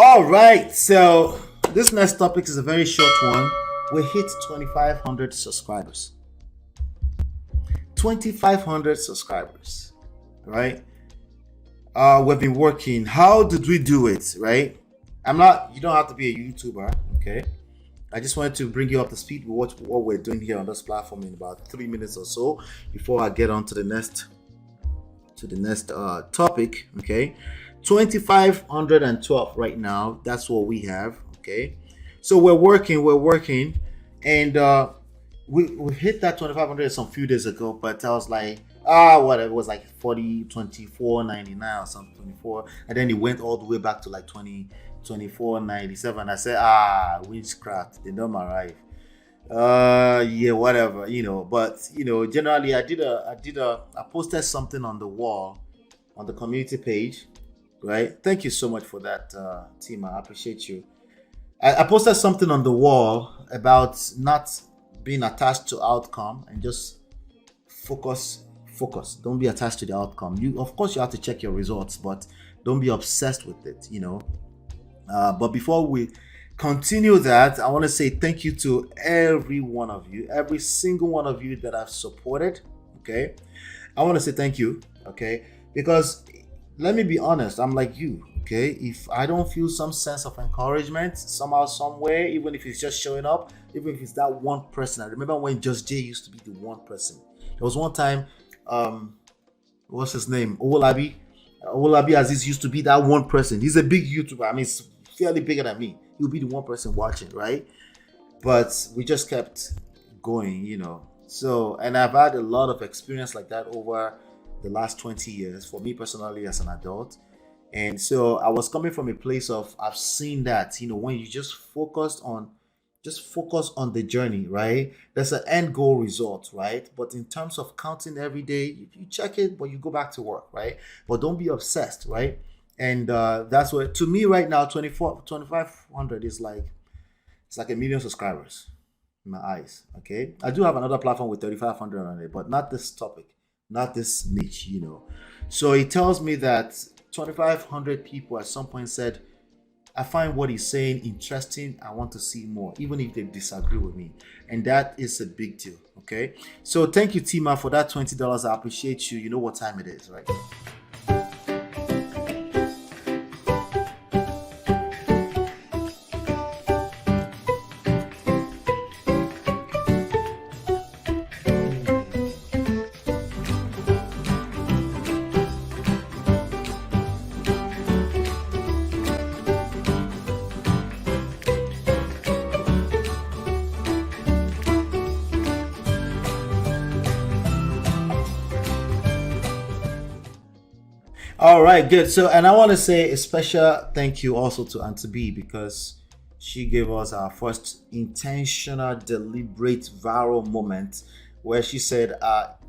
All right, so this next topic is a very short one. We hit 2,500 subscribers. 2,500 subscribers, right? We've been working. How did we do it, right? You don't have to be a YouTuber, okay? I just wanted to bring you up to speed with what we're doing here on this platform in about 3 minutes or so before I get on to the next topic, okay? 2,512 right now. That's what we have, okay? So we're working, and we hit that 2,500 some few days ago, but I was like, whatever, it was like 40, 24.99 or something, 24, and then it went all the way back to like 24.97. I said, witchcraft, they don't arrive. Yeah, whatever, but generally I posted something on the wall on the community page, right? Thank you so much for that, team. I appreciate you. I posted something on the wall about not being attached to outcome and just focus. Don't be attached to the outcome. Of course you have to check your results, but don't be obsessed with it, but before we continue that, I want to say thank you to every one of you, every single one of you that I've supported, okay? I want to say thank you, okay? Because let me be honest, I'm like you, okay? If I don't feel some sense of encouragement somehow, somewhere, even if it's just showing up, even if it's that one person. I remember when Just Jay used to be the one person. There was one time, what's his name? Owolabi Aziz used to be that one person. He's a big YouTuber. I mean, it's fairly bigger than me. He'll be the one person watching, right? But we just kept going, So, and I've had a lot of experience like that over the last 20 years for me personally as an adult. And so I was coming from a place of, I've seen that, when you just focus on the journey, right? There's an end goal result, right? But in terms of counting every day, you check it, but you go back to work, right? But don't be obsessed, right? And that's what, to me right now, 2,500 is like, it's like 1 million subscribers in my eyes, okay? I do have another platform with 3,500 on it, but not this topic, not this niche, So it tells me that 2,500 people at some point said, I find what he's saying interesting. I want to see more, even if they disagree with me. And that is a big deal, okay? So thank you, Tima, for that $20. I appreciate you. You know what time it is, right? All right, good. So, and I want to say a special thank you also to Auntie B because she gave us our first intentional, deliberate, viral moment where she said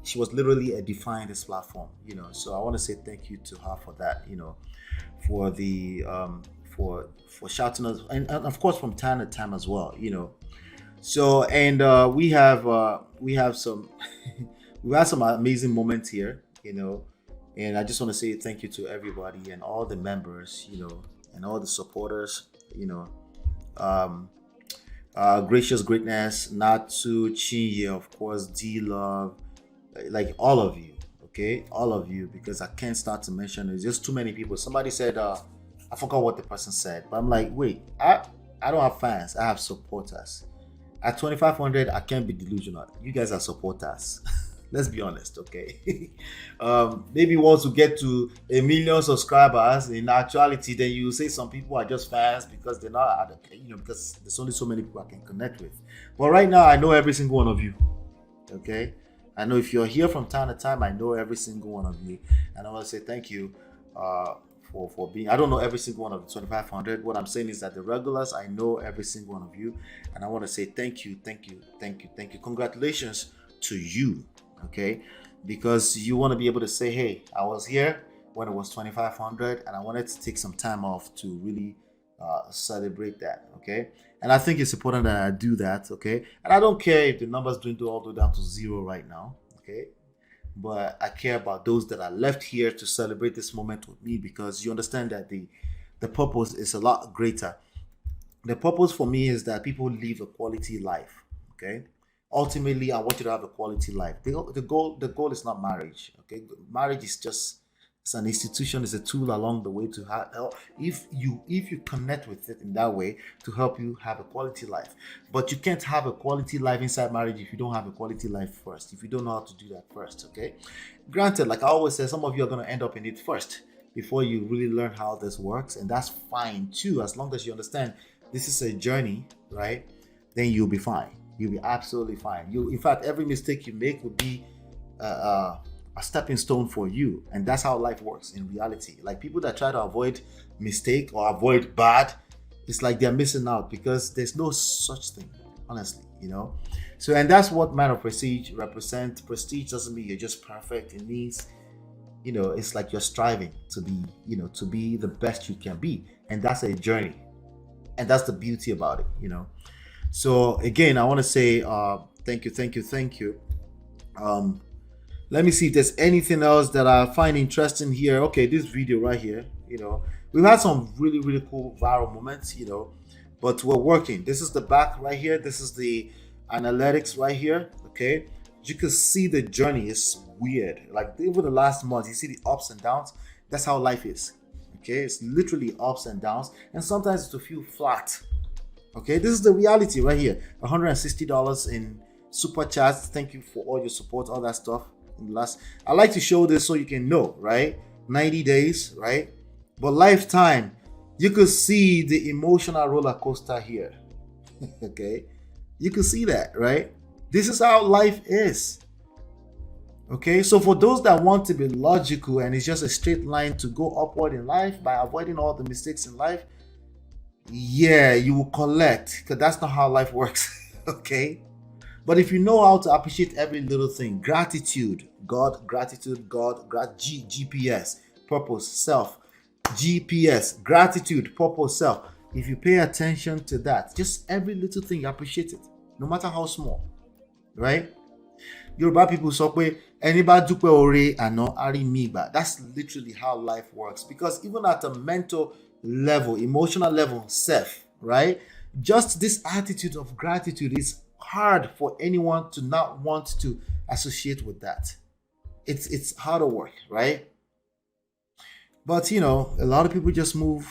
she was literally edifying this platform. So I want to say thank you to her for that. For the for shouting us, and of course from time to time as well. So and we have some we had some amazing moments here. And I just want to say thank you to everybody and all the members, and all the supporters, um, Gracious Greatness, Natsu, Chinye, of course, D Love, like all of you, okay? All of you, because I can't start to mention, there's just too many people. Somebody said, I forgot what the person said, but I'm like, wait, I don't have fans, I have supporters. At 2,500, I can't be delusional. You guys are supporters. Let's be honest, okay? Maybe once we get to 1 million subscribers, in actuality, then you say some people are just fans because they're not, because there's only so many people I can connect with. But right now, I know every single one of you, okay? I know if you're here from time to time, I know every single one of you. And I want to say thank you for being, I don't know every single one of the 2,500. What I'm saying is that the regulars, I know every single one of you. And I want to say thank you. Congratulations to you. Okay, because you want to be able to say, hey, I was here when it was 2,500 and I wanted to take some time off to really celebrate that. Okay, and I think it's important that I do that. Okay, and I don't care if the numbers dwindle all the way down to 0 right now. Okay, but I care about those that are left here to celebrate this moment with me, because you understand that the the purpose is a lot greater. The purpose for me is that people live a quality life. Okay. Ultimately, I want you to have a quality life. The goal is not marriage. Okay. Marriage is just, it's an institution, it's a tool along the way to help, if you connect with it in that way, to help you have a quality life. But you can't have a quality life inside marriage if you don't have a quality life first, if you don't know how to do that first. Okay. Granted, like I always say, some of you are going to end up in it first before you really learn how this works, and that's fine too, as long as you understand this is a journey, right? Then you'll be fine. You'll be absolutely fine. In fact, every mistake you make will be a stepping stone for you, and that's how life works in reality. Like people that try to avoid mistake or avoid bad, it's like they're missing out, because there's no such thing, honestly, So, and that's what Man of Prestige represent. Prestige doesn't mean you're just perfect. It means, it's like you're striving to be, to be the best you can be, and that's a journey, and that's the beauty about it. So again, I want to say thank you. Let me see if there's anything else that I find interesting here. Okay, this video right here, we've had some really, really cool viral moments, but we're working. This is the back right here. This is the analytics right here. Okay, you can see the journey is weird. Like over the last month, you see the ups and downs. That's how life is. Okay, it's literally ups and downs, and sometimes it's to feel flat. Okay, this is the reality right here. $160 in super chats. Thank you for all your support, all that stuff. I like to show this so you can know, right? 90 days, right? But lifetime, you could see the emotional roller coaster here. Okay, you can see that, right? This is how life is. Okay, so for those that want to be logical and it's just a straight line to go upward in life by avoiding all the mistakes in life, yeah, you will collect, because that's not how life works. Okay, but if you know how to appreciate every little thing, gratitude, GPS, purpose, self, GPS, gratitude, purpose, self. If you pay attention to that, just every little thing, you appreciate it, no matter how small, right? Yoruba people say, anybody dupe ore ano ari migba. That's literally how life works, because even at a mental level, emotional level, self, right? Just this attitude of gratitude is hard for anyone to not want to associate with that. It's harder work, right? But a lot of people just move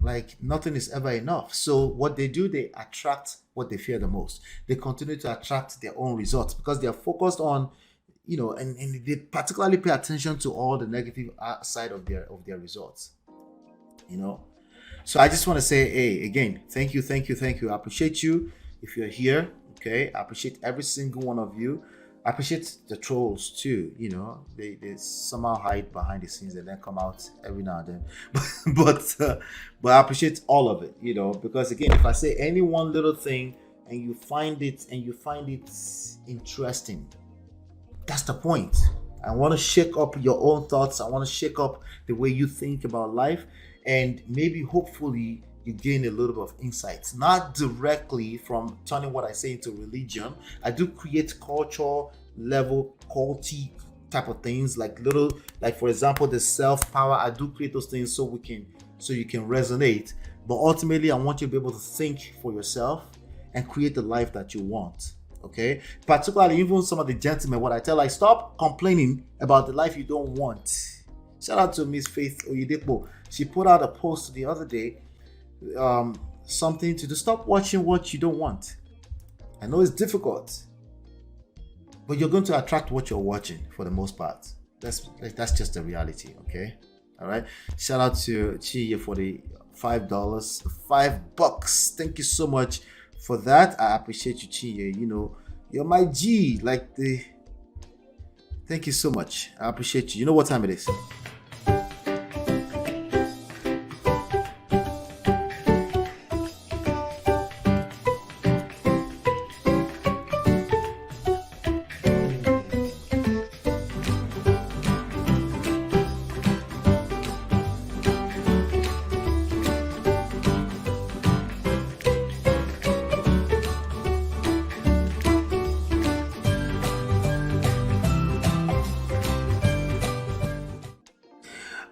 like nothing is ever enough. So what they do, they attract what they fear the most. They continue to attract their own results because they are focused on, and they particularly pay attention to all the negative side of their results. So I just want to say, hey, again, thank you. I appreciate you if you're here. Okay, I appreciate every single one of you. I appreciate the trolls too. They somehow hide behind the scenes and then come out every now and then. but I appreciate all of it. Because again, if I say any one little thing and you find it interesting, that's the point. I want to shake up your own thoughts. I want to shake up the way you think about life, and maybe hopefully you gain a little bit of insights, not directly from turning what I say into religion. I do create cultural level, culty type of things, like for example, the self-power. I do create those things so you can resonate. But ultimately, I want you to be able to think for yourself and create the life that you want. Okay, particularly even some of the gentlemen, what I tell, like, stop complaining about the life you don't want. Shout out to Miss Faith Oyedepo. She put out a post the other day, something to do. Stop watching what you don't want. I know it's difficult, but you're going to attract what you're watching for the most part. That's just the reality. Okay, all right. Shout out to Chiye for the $5, $5. Thank you so much for that. I appreciate you, Chiye. You're my G. Thank you so much. I appreciate you. You know what time it is?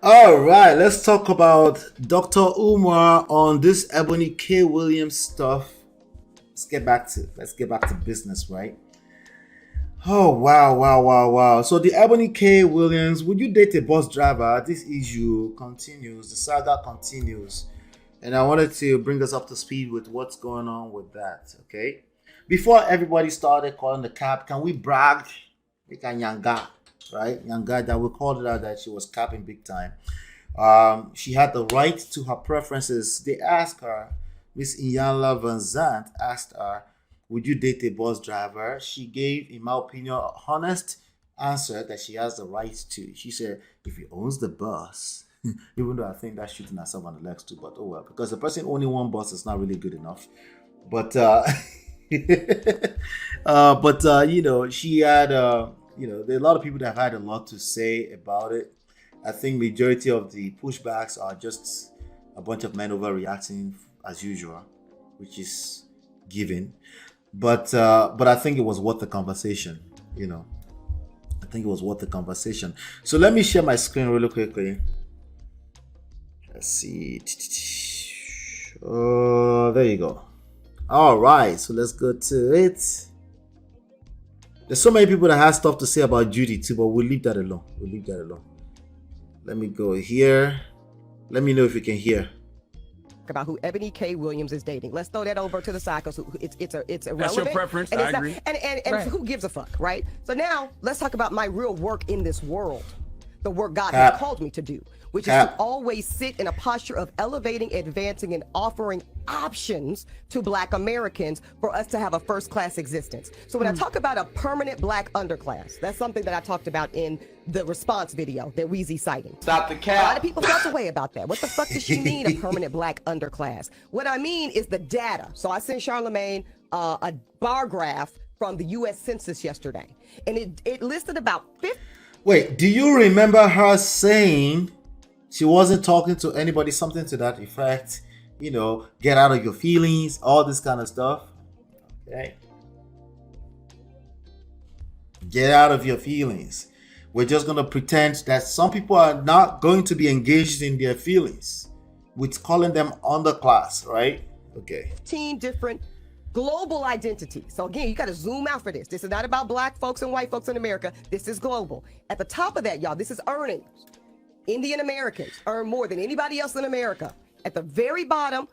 All right, let's talk about Dr. Umar on this Ebony K. Williams stuff. Let's get back to business, right? Oh wow. So the Ebony K. Williams, would you date a bus driver? This issue continues, the saga continues. And I wanted to bring us up to speed with what's going on with that. Okay. Before everybody started calling the cap, can we brag? We can yanga, right? Yanga that we called it out that she was capping big time. She had the right to her preferences. They asked her, Miss Iyanla Van Zandt asked her, would you date a bus driver? She gave, in my opinion, a honest answer that she has the right to. She said, if he owns the bus, even though I think that's shooting herself on the legs too, but oh well, because the person owning one bus is not really good enough. But she had there are a lot of people that have had a lot to say about it. I think majority of the pushbacks are just a bunch of men overreacting as usual, which is given. But I think it was worth the conversation, I think it was worth the conversation. So let me share my screen really quickly. Let's see. Oh, there you go. All right, so let's go to it. There's so many people that have stuff to say about Judy too, but we'll leave that alone. Let me go here. Let me know if you can hear. About who Ebony K. Williams is dating. Let's throw that over to the side because it's irrelevant. That's your preference. I agree. And right. Who gives a fuck, right? So now let's talk about my real work in this world, the work God has called me to do, which is to always sit in a posture of elevating, advancing, and offering options to Black Americans for us to have a first-class existence. So when I talk about a permanent Black underclass, that's something that I talked about in the response video that Weezy citing. Stop the cap. A lot of people felt the way about that. What the fuck does she mean, a permanent Black underclass? What I mean is the data. So I sent Charlamagne a bar graph from the U.S. Census yesterday, and it listed about 50. Wait, do you remember her saying she wasn't talking to anybody, something to that effect? Get out of your feelings, all this kind of stuff. Okay. Get out of your feelings. We're just going to pretend that some people are not going to be engaged in their feelings with calling them underclass, right? Okay. 15 different global identities. So again, you got to zoom out for this. This is not about Black folks and white folks in America. This is global. At the top of that, y'all, this is earnings. Indian Americans earn more than anybody else in America. At the very bottom,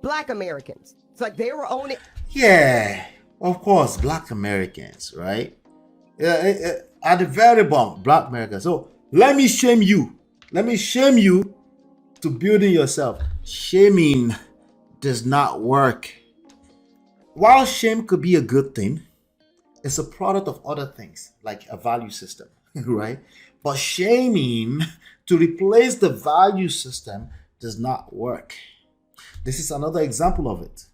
Black Americans. It's like they were owning. Yeah, of course, Black Americans, right? At the very bottom, Black Americans. So let me shame you. Let me shame you to building yourself. Shaming does not work. While shame could be a good thing, it's a product of other things, like a value system, right? But shaming to replace the value system does not work. This is another example of it.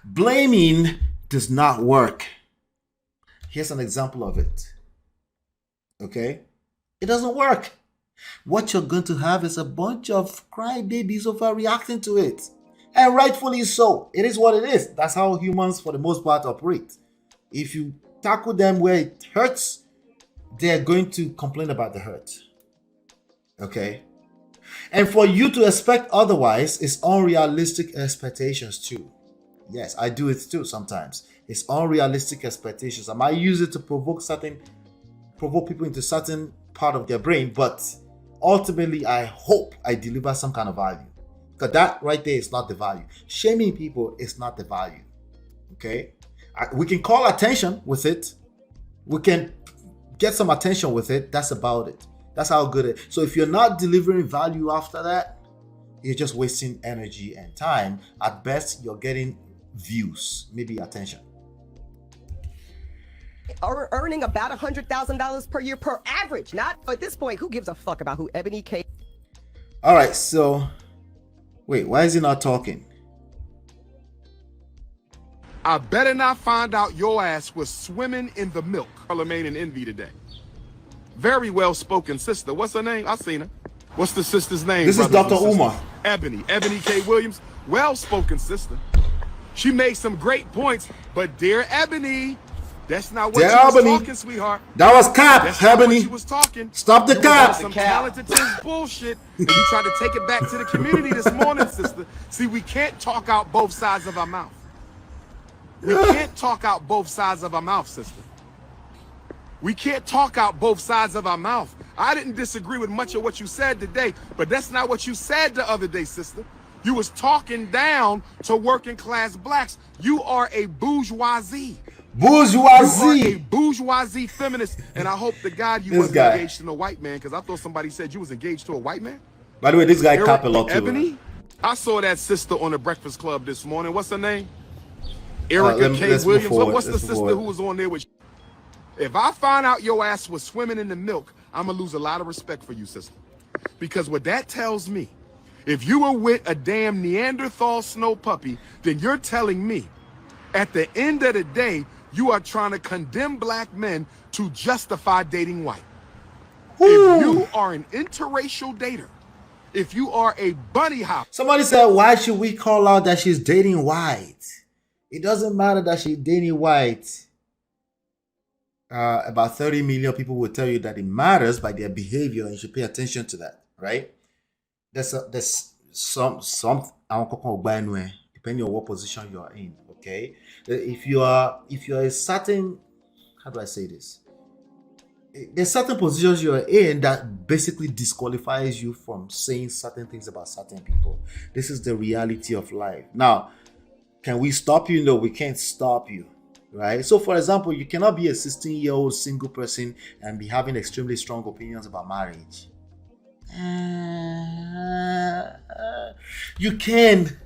Blaming does not work. Here's an example of it. Okay? It doesn't work. What you're going to have is a bunch of crybabies overreacting to it. And rightfully so. It is what it is. That's how humans, for the most part, operate. If you tackle them where it hurts, they're going to complain about the hurt. Okay? And for you to expect otherwise is unrealistic expectations too. Yes, I do it too sometimes. It's unrealistic expectations. I might use it to provoke people into certain part of their brain, but ultimately I hope I deliver some kind of value. Because that right there is not the value. Shaming people is not the value. Okay? We can call attention with it. We can get some attention with it. That's about it. That's how good it is. So if you're not delivering value after that, you're just wasting energy and time. At best, you're getting views, maybe attention. Earning about $100,000 per year per average. Not at this point, who gives a fuck about who Ebony K. All right, so wait, why is he not talking? I better not find out your ass was swimming in the milk. Charlamagne and Envy today. Very well-spoken sister. What's her name? I seen her. What's the sister's name? This is Dr. Umar. Ebony K. Williams. Well-spoken sister. She made some great points, but dear Ebony, That's not what Dear you was Albany. talking, sweetheart. That was cap, That's not what Ebony. you was talking. Stop the You was cap. on some talented Tim's bullshit, and you tried to take it back to the community this morning, sister. See, we can't talk out both sides of our mouth. We can't talk out both sides of our mouth, sister. We can't talk out both sides of our mouth. I didn't disagree with much of what you said today, but that's not what you said the other day, sister. You was talking down to working class blacks. You are a bourgeoisie. You are a bourgeoisie feminist, and I hope to God you wasn't engaged to a white man, because I thought somebody said you was engaged to a white man. By the way, this guy cap a lot too. Ebony, I saw that sister on the Breakfast Club this morning. What's her name? Erica K. Williams. What's the sister who was on there with you? If I find out your ass was swimming in the milk, I'm gonna lose a lot of respect for you, sister. Because what that tells me, if you were with a damn Neanderthal snow puppy, then you're telling me, at the end of the day, you are trying to condemn black men to justify dating white. Ooh. If you are an interracial dater, if you are a bunny hop. Somebody said, why should we call out that she's dating white? It doesn't matter that she's dating white. About 30 million people will tell you that it matters by their behavior and you should pay attention to that, right? There's some depending on what position you are in, okay? If you are a certain, how do I say this? There's certain positions you're in that basically disqualifies you from saying certain things about certain people. This is the reality of life. Now, can we stop you? No, we can't stop you. Right? So, for example, you cannot be a 16-year-old single person and be having extremely strong opinions about marriage. You can,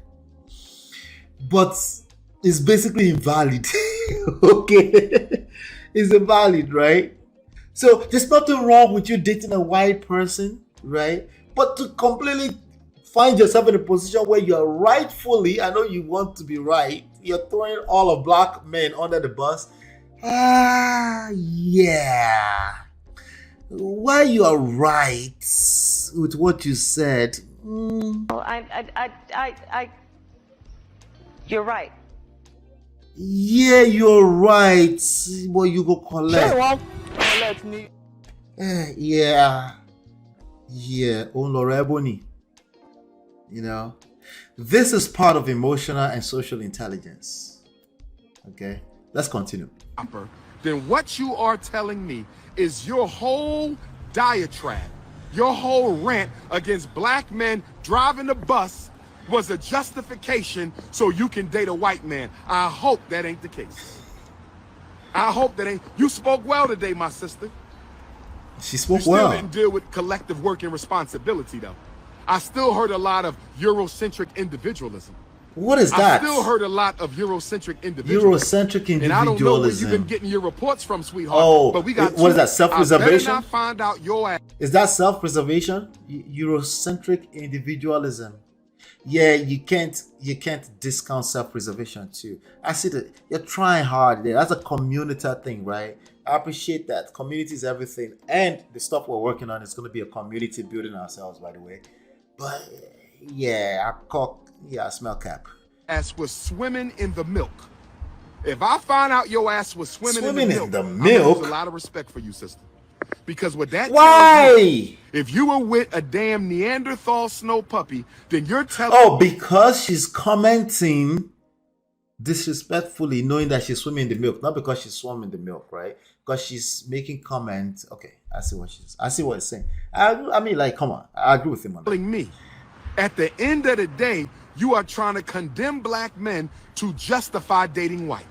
but it's basically invalid. Okay? It's invalid, right? So, there's nothing wrong with you dating a white person, right? But to completely find yourself in a position where you're rightfully, I know you want to be right, you're throwing all of black men under the bus. Yeah. While you are right with what you said. You're right. Yeah, you're right. But you go collect. Yeah. On Laura Ebony. You know. This is part of emotional and social intelligence. Okay, let's continue. Then what you are telling me is your whole diatribe, your whole rant against black men driving the bus was a justification so you can date a white man. I hope that ain't the case. I hope that ain't. You spoke well today, my sister. She spoke you well. Still didn't deal with collective work and responsibility, though. I still heard a lot of Eurocentric individualism. What is that? I still heard a lot of Eurocentric individualism. Eurocentric individualism. And I don't know where you've been getting your reports from, sweetheart. Oh, but we got what is that? Self-preservation? I better not find out your ass. Is that self-preservation? Eurocentric individualism. Yeah, you can't discount self-preservation too. I see that you're trying hard there. That's a community thing, right? I appreciate that. Community is everything, and the stuff we're working on is going to be a community building ourselves, by the way. But yeah, I smell cap. Ass was swimming in the milk. If I find out your ass was swimming in the milk, I'm gonna lose a lot of respect for you, sister. Because what that tells me, if you were with a damn Neanderthal snow puppy, then you're telling. Oh, because she's commenting disrespectfully, knowing that she's swimming in the milk, not because she's swimming in the milk, right? Because she's making comments. Okay, I see what it's saying. I mean, like, come on, I agree with him on that. Telling me, at the end of the day, you are trying to condemn black men to justify dating white.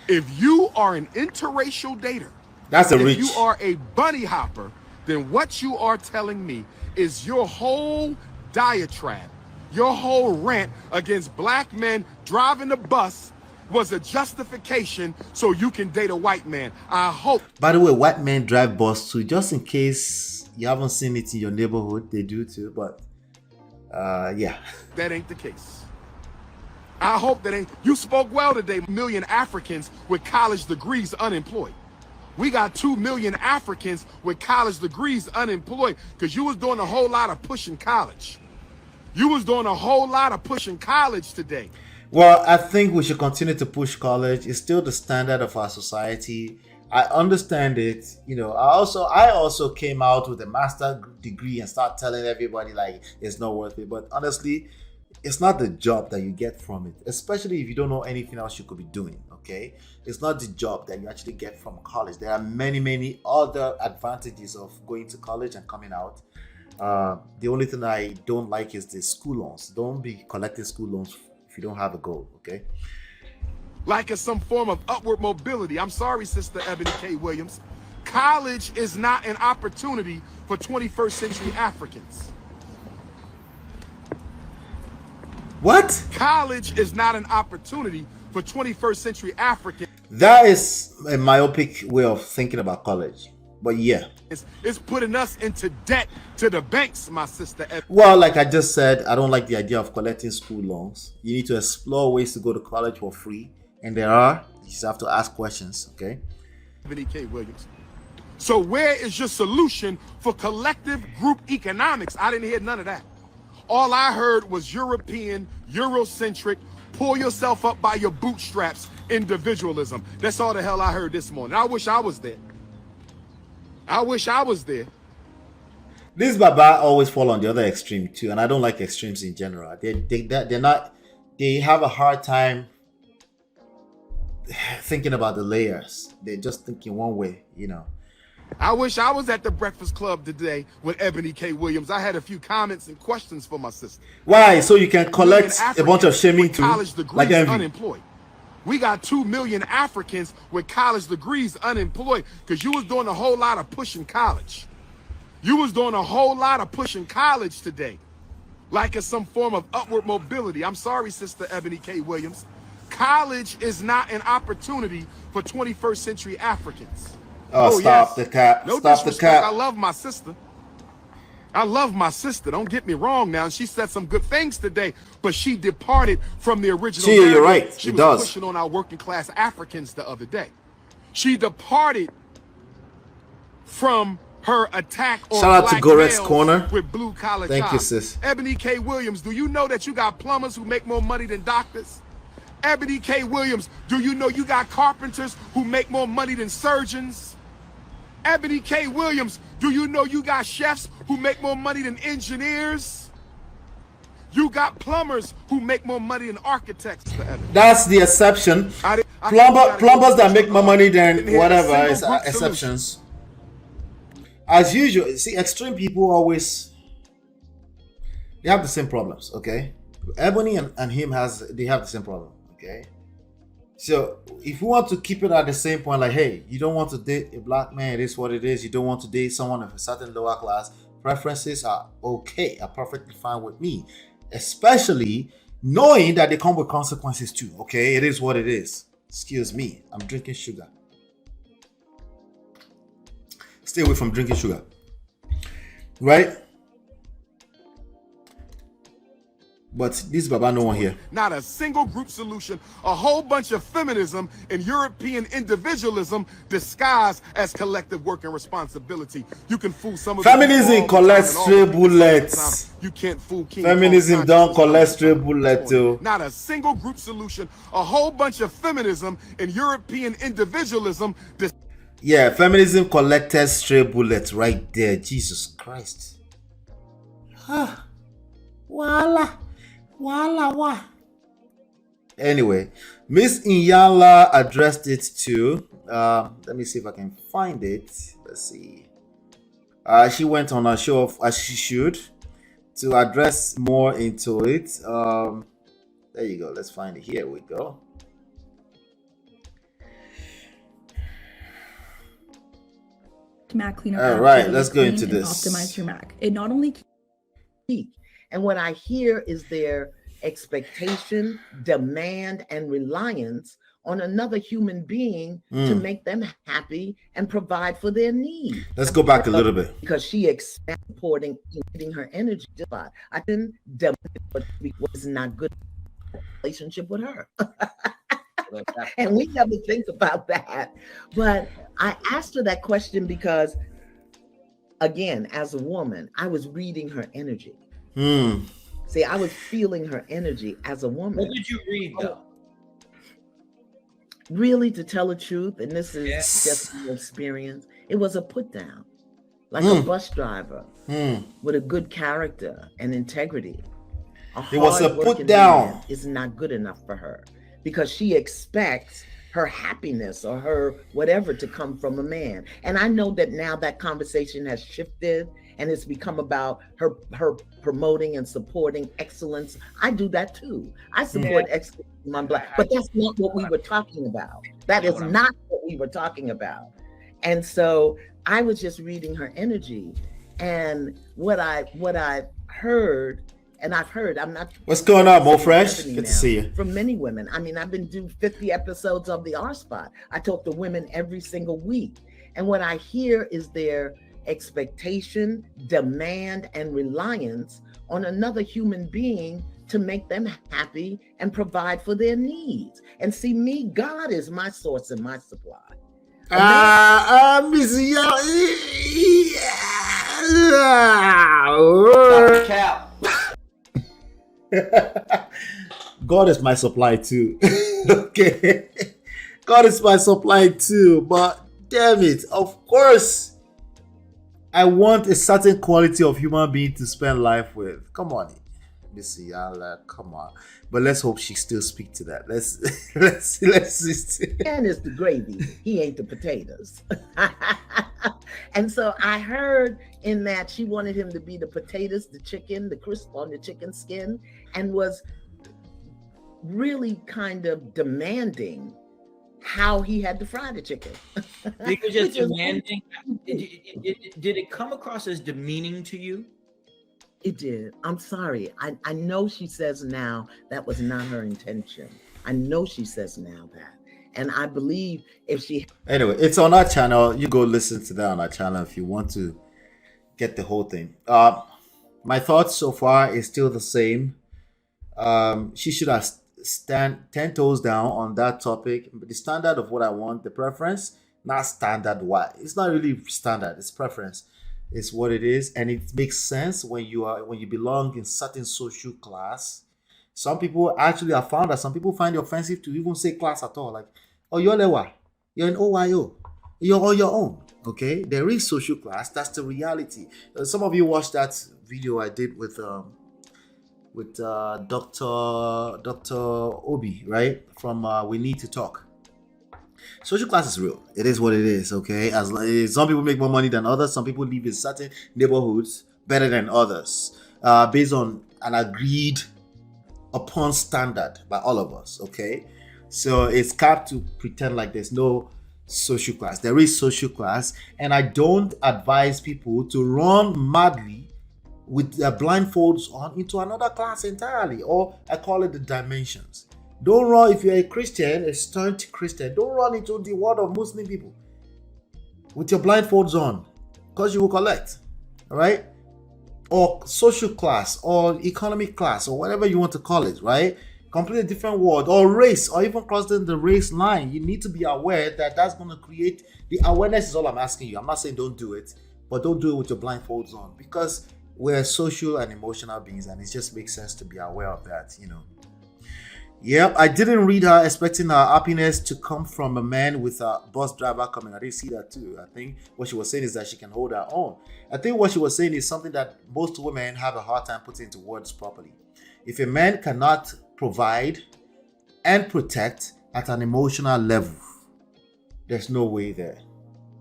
If you are an interracial dater, if you are a bunny hopper, then what you are telling me is your whole diatribe, your whole rant against black men driving the bus was a justification so you can date a white man. I hope. By the way, white men drive bus too, just in case you haven't seen it in your neighborhood, they do too, but yeah. That ain't the case. I hope that ain't. You spoke well today. 1 million Africans with college degrees unemployed. We got 2 million Africans with college degrees unemployed because you was doing a whole lot of pushing college. You was doing a whole lot of pushing college today. Well, I think we should continue to push college. It's still the standard of our society. I understand it. I also came out with a master degree and start telling everybody like it's not worth it. But honestly, it's not the job that you get from it, especially if you don't know anything else you could be doing. Okay, it's not the job that you actually get from college. There are many, many other advantages of going to college and coming out. The only thing I don't like is the school loans. Don't be collecting school loans if you don't have a goal. Okay. Like it's some form of upward mobility. I'm sorry, Sister Ebony K. Williams. College is not an opportunity for 21st century Africans. What? College is not an opportunity for 21st century Africans. That is a myopic way of thinking about college. But yeah. It's putting us into debt to the banks, my sister. Well, like I just said, I don't like the idea of collecting school loans. You need to explore ways to go to college for free. And there are. You just have to ask questions, okay? Ebony K. Williams. So where is your solution for collective group economics? I didn't hear none of that. All I heard was European, Eurocentric, pull yourself up by your bootstraps, individualism. That's all the hell I heard this morning. I wish I was there. I wish I was there. This Baba always fall on the other extreme too, and I don't like extremes in general. They have a hard time thinking about the layers. They're just thinking one way, I wish I was at the Breakfast Club today with Ebony K. Williams. I had a few comments and questions for my sister. Why? So you can collect a bunch of shaming too, college degrees, like envy. Unemployed. We got 2 million Africans with college degrees unemployed because you was doing a whole lot of pushing college. You was doing a whole lot of pushing college today, like it's some form of upward mobility. I'm sorry, Sister Ebony K. Williams. College is not an opportunity for 21st century Africans. Oh, stop the cap. No Stop the disrespect. cap. I love my sister. I love my sister. Don't get me wrong now. She said some good things today, but she departed from the original. You're right. She was does. pushing on our working class Africans the other day. She departed from her attack on Shout out to black Gorex males Corner. with blue collar Thank jobs. you, sis. Ebony K. Williams, do you know that you got plumbers who make more money than doctors? Ebony K. Williams, do you know you got carpenters who make more money than surgeons? Ebony K. Williams, do you know you got chefs who make more money than engineers? You got plumbers who make more money than architects. That's the exception. Plumbers that make more money than whatever is exceptions. As usual, see, extreme people always, they have the same problems, okay? Ebony and him they have the same problem, okay? So if you want to keep it at the same point, like, hey, you don't want to date a black man, it is what it is. You don't want to date someone of a certain lower class. Preferences are okay, are perfectly fine with me. Especially knowing that they come with consequences too, okay? It is what it is. Excuse me, I'm drinking sugar. Stay away from drinking sugar. Right? But this Baba, no one here. Not a single group solution. A whole bunch of feminism and European individualism disguised as collective work and responsibility. You can fool some of feminism collect stray bullets. You can't fool King Feminism Kong don't collect stray bullets too. Not a single group solution. A whole bunch of feminism and European individualism. Yeah, feminism collected stray bullets right there. Jesus Christ. Voila. Anyway, Miss Inyala addressed it too. Let me see if I can find it. Let's see. She went on a show off as she should to address more into it. There you go. Let's find it. Here we go. Mac cleaner. All right, let's go into this. Optimize your Mac. It not only and what I hear is their expectation, demand, and reliance on another human being to make them happy and provide for their needs. Let's go back a little bit. Because she exporting, getting her energy a lot. I didn't what was not good relationship with her. And we never think about that. But I asked her that question because, again, as a woman, I was reading her energy. See, I was feeling her energy as a woman. What did you read though? Really, to tell the truth, and this is just my experience, it was a put down, like a bus driver with a good character and integrity. It was a put down. Is not good enough for her because she expects her happiness or her whatever to come from a man. And I know that now that conversation has shifted and it's become about her promoting and supporting excellence. I do that too. I support excellence in my black, but that's not what we were talking about. That is not what we were talking about. And so I was just reading her energy, and what I heard, and I've heard, I'm not. What's going on, Mo Fresh? Good to see you. From many women. I mean, I've been doing 50 episodes of the R Spot. I talk to women every single week. And what I hear is their expectation, demand, and reliance on another human being to make them happy and provide for their needs. And see, me, God is my source and my supply. Cap. God is my supply too. Okay. God is my supply too. But damn it, of course, I want a certain quality of human being to spend life with. Come on. Missy, come on. But let's hope she still speak to that. Let's And it's the gravy. He ain't the potatoes. And so I heard in that she wanted him to be the potatoes, the chicken, the crisp on the chicken skin, and was really kind of demanding how he had to fry the chicken. Because just demanding, did it come across as demeaning to you? It did. I'm sorry. I know she says now that was not her intention. I know she says now that. And I believe if she... Anyway, it's on our channel. You go listen to that on our channel if you want to get the whole thing. My thoughts so far is still the same. She should have stand 10 toes down on that topic. The standard of what I want, the preference, not standard why. It's not really standard, it's preference. It's what it is, and it makes sense when you belong in certain social class. Some people actually have found that some people find it offensive to even say class at all. Like, oh, you're Lewa, you're an OYO, you're on your own. Okay, there is social class. That's the reality. Some of you watched that video I did with Dr. Obi, right? From We Need to Talk. Social class is real. It is what it is, okay? As some people make more money than others. Some people live in certain neighborhoods better than others, based on an agreed upon standard by all of us, okay? So it's capped to pretend like there's no social class. There is social class, and I don't advise people to run madly with their blindfolds on into another class entirely, or I call it the dimensions. Don't run, if you're a Christian, a staunch Christian, don't run into the world of Muslim people with your blindfolds on, because you will collect, all right? Or social class, or economic class, or whatever you want to call it, right? Completely different world, or race, or even crossing the race line. You need to be aware that that's going to create, the awareness is all I'm asking you. I'm not saying don't do it, but don't do it with your blindfolds on, because we're social and emotional beings, and it just makes sense to be aware of that, you know. Yep, I didn't read her expecting her happiness to come from a man with a bus driver coming. I didn't see that too. I think what she was saying is that she can hold her own. I think what she was saying is something that most women have a hard time putting into words properly. If a man cannot provide and protect at an emotional level, there's no way there.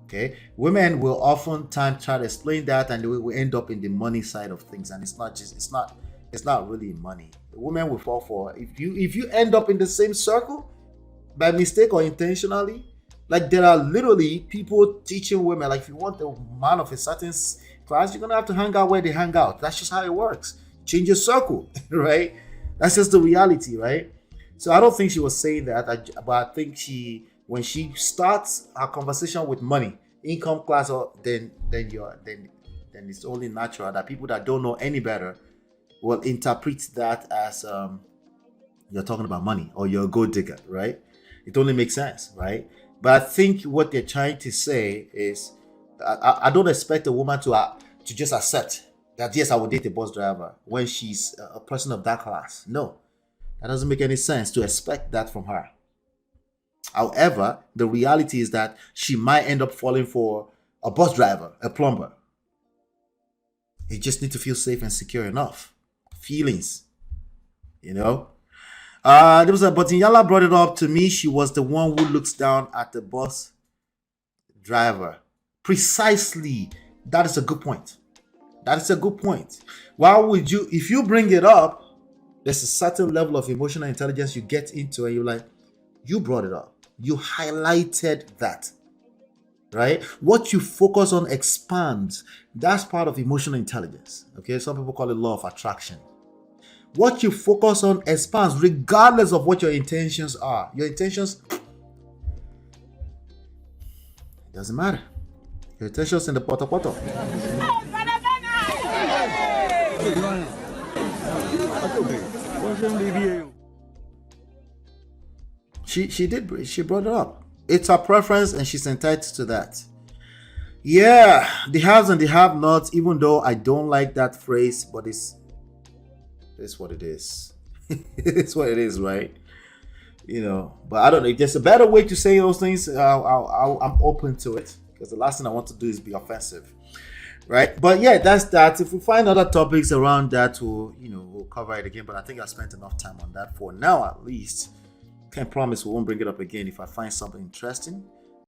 Okay, women will oftentimes try to explain that, and they will end up in the money side of things, and it's not really money. The women will fall for if you end up in the same circle by mistake or intentionally. Like, there are literally people teaching women, like, if you want a man of a certain class, you're gonna have to hang out where they hang out. That's just how it works. Change your circle, right? That's just the reality, right? So I don't think she was saying that, but I think when she starts her conversation with money, income class, or then it's only natural that people that don't know any better will interpret that as you're talking about money, or you're a gold digger, right? It only makes sense, right? But I think what they're trying to say is, I don't expect a woman to just accept that yes, I would date a bus driver when she's a person of that class. No, that doesn't make any sense to expect that from her. However, the reality is that she might end up falling for a bus driver, a plumber. You just need to feel safe and secure enough. Feelings, you know. But Inyala brought it up to me. She was the one who looks down at the bus driver. Precisely. That is a good point. That is a good point. Why would you, if you bring it up, there's a certain level of emotional intelligence you get into, and you're like, you brought it up. You highlighted that. Right? What you focus on expands. That's part of emotional intelligence. Okay, some people call it law of attraction. What you focus on expands regardless of what your intentions are. Your intentions, it doesn't matter. Your intentions in the poto. She brought it up. It's her preference and she's entitled to that. Yeah, the haves and the have-nots, even though I don't like that phrase, but it's what it is. It's what it is, right? You know, but I don't know. If there's a better way to say those things, I'm open to it, because the last thing I want to do is be offensive, right? But yeah, that's that. If we find other topics around that, we'll cover it again. But I think I spent enough time on that for now, at least. Can't promise we won't bring it up again if I find something interesting.